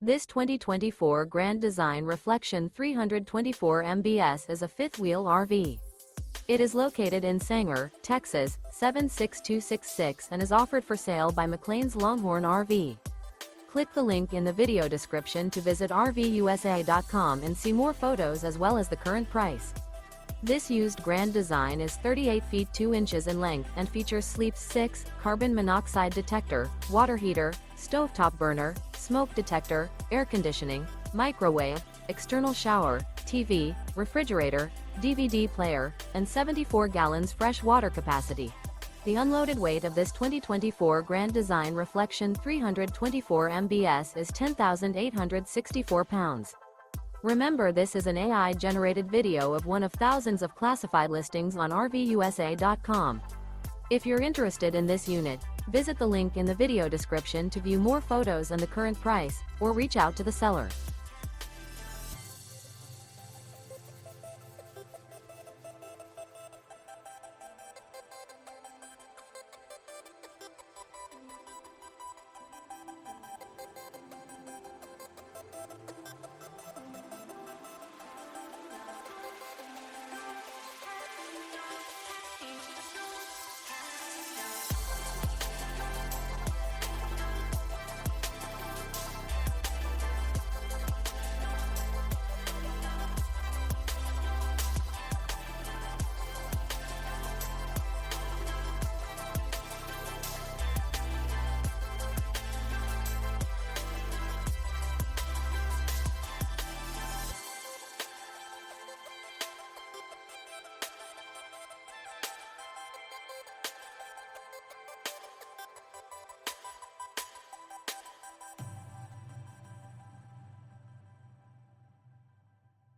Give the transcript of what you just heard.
This 2024 Grand Design Reflection 324 MBS is a fifth-wheel RV. It is located in Sanger, Texas, 76266 and is offered for sale by McClain's Longhorn RV. Click the link in the video description to visit RVUSA.com and see more photos as well as the current price. This used Grand Design is 38 feet 2 inches in length and features Sleep's 6, carbon monoxide detector, water heater, stovetop burner, smoke detector, air conditioning, microwave, external shower, TV, refrigerator, DVD player, and 74 gallons fresh water capacity. The unloaded weight of this 2024 Grand Design Reflection 324 MBS is 10,864 pounds. Remember, this is an AI-generated video of one of thousands of classified listings on RVUSA.com. If you're interested in this unit, visit the link in the video description to view more photos and the current price, or reach out to the seller.